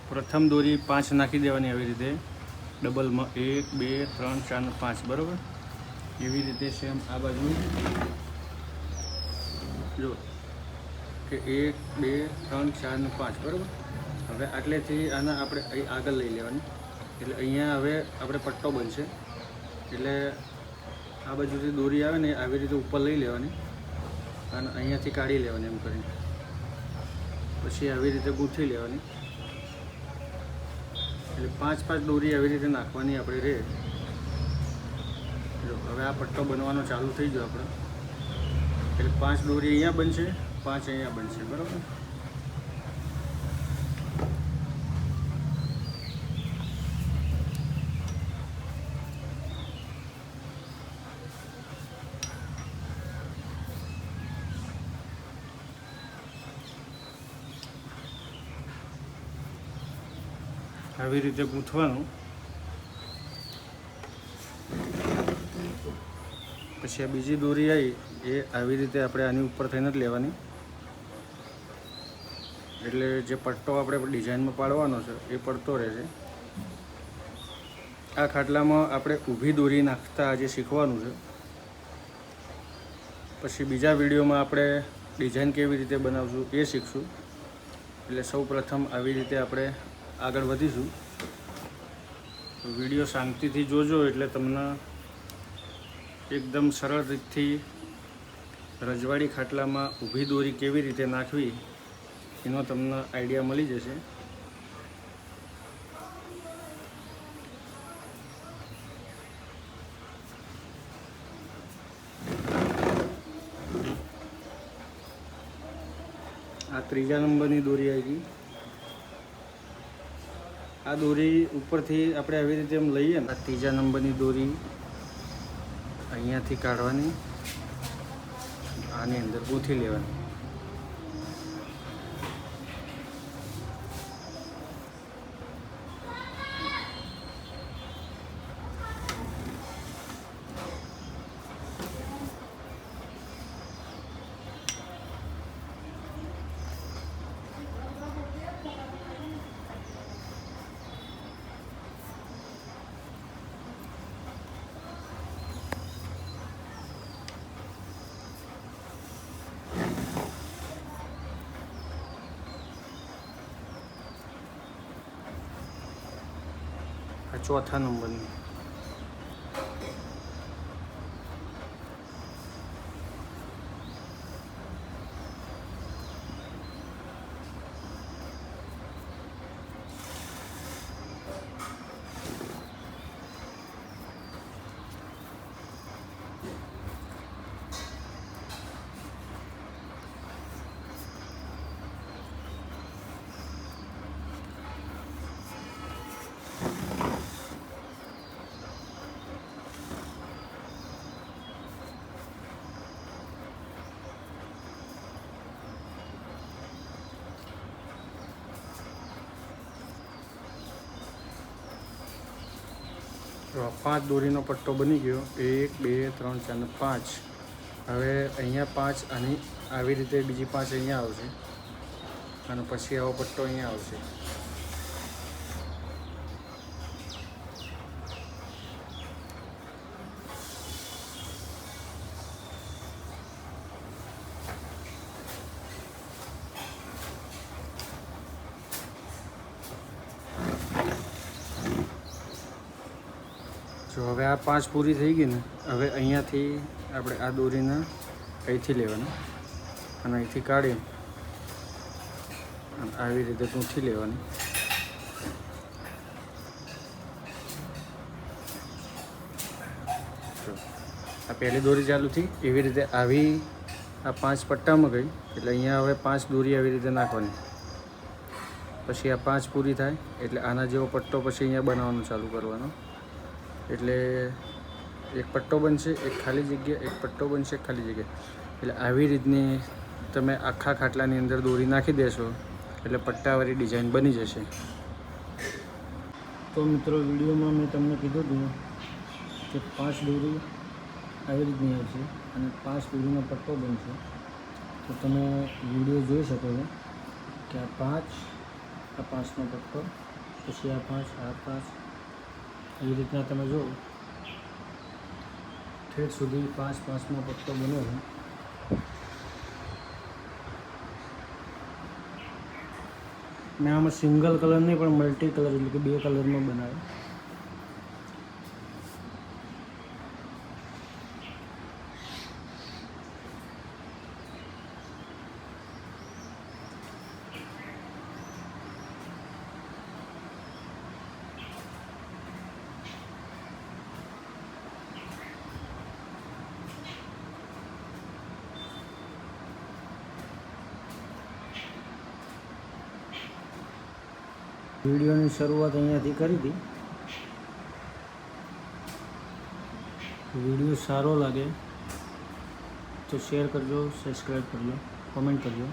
પ્રથમ દોરી 5 નાખી દેવાની આવી રીતે ડબલમાં 1 2 3 4 ને 5 બરાબર। એવી રીતે સેમ આ બાજુ જો કે 1 2 3 4 ને 5 બરાબર। હવે આટલેથી આના આપણે અહીં આગળ લઈ લેવાની, એટલે અહીંયા હવે આપણે પટ્ટો બનશે। એટલે આ બાજુથી દોરી આવે ને આવી રીતે ઉપર લઈ લેવાની અને અહીંયાથી કાઢી લેવાની એમ કરીને, પછી આવી રીતે ગૂંથી લેવાની। એટલે 5 દોરી આવી રીતે નાખવાની આપણે રે। જો હવે આ પટ્ટો બનવાનો ચાલુ થઈ ગયો આપણે, એટલે 5 દોરી અહીંયા બનશે, 5 અહીંયા બનશે બરાબર। આવી રીતે ગૂંથવાનું, પછી આ બીજી દોરી આવી એ આવી રીતે આપણે આની ઉપર થઈને જ લેવાની, એટલે જે પટ્ટો આપણે ડિઝાઇનમાં પાડવાનો છે એ પડતો રહેશે। આ ખાટલામાં આપણે ઊભી દોરી નાખતા આજે શીખવાનું છે, પછી બીજા વિડીયોમાં આપણે ડિઝાઇન કેવી રીતે બનાવશું એ શીખશું। એટલે સૌ પ્રથમ આવી રીતે આપણે આગળ વધીશું। વિડીયો શાંતિથી જોજો એટલે તમને એકદમ સરળ રીતથી રજવાડી ખાટલામાં ઊભી દોરી કેવી રીતે નાખવી એનો તમને આઈડિયા મળી જશે। આ 3જા નંબરની દોરી આવી ગઈ। આ દોરી ઉપરથી આપણે આવી રીતે એમ લઈએ ને, આ 3જા નંબરની દોરી અહીંયાથી કાઢવાની, આની અંદર ગૂંથી લેવાની। આ 4થા નંબરની તો 5 દોરીનો પટ્ટો બની ગયો, 1 2 3 4 ને 5। હવે અહીંયા 5 અને આવી રીતે બીજી 5 અહીંયા આવશે અને પછી આવો પટ્ટો અહીંયા આવશે। જો હવે આ 5 પૂરી થઈ ગઈ ને, હવે અહીંયાથી આપણે આ દોરીને અહીંથી લેવાની અને અહીંથી કાઢી અને આવી રીતે ગૂંથી લેવાની। જો આ પહેલી દોરી ચાલુ થઈ, એવી રીતે આવી આ 5 પટ્ટામાં ગઈ, એટલે અહીંયા હવે 5 દોરી આવી રીતે નાખવાની, પછી આ 5 પૂરી થાય એટલે આના જેવો પટ્ટો પછી અહીંયા બનાવવાનું ચાલુ કરવાનો। એટલે એક પટ્ટો બનશે, એક ખાલી જગ્યા, એક પટ્ટો બનશે, એક ખાલી જગ્યા। એટલે આવી રીતની તમે આખા ખાટલાની અંદર દોરી નાખી દેશો એટલે પટ્ટાવાળી ડિઝાઇન બની જશે। તો મિત્રો વિડીયોમાં મેં તમને કીધું હતું કે 5 દોરી આવી રીતની આવશે અને 5 દોરીનો પટ્ટો બનશે। તો તમે વિડીયો જોઈ શકો છો કે આ 5 આ 5નો પટ્ટો, પછી આ 5, આ 5, એવી રીતના તમે જુઓ ઠેઠ સુધી 5-5નો પટ્ટો બન્યો છે. મેં આમાં સિંગલ કલર નહીં પણ મલ્ટી કલર એટલે કે 2 કલરમાં બનાવ્યો. વિડીયોની શરૂઆત અહીંયાથી કરી હતી. વિડીયો સારો લાગે તો શેર કરજો, સબસ્ક્રાઈબ કરજો, કોમેન્ટ કરજો.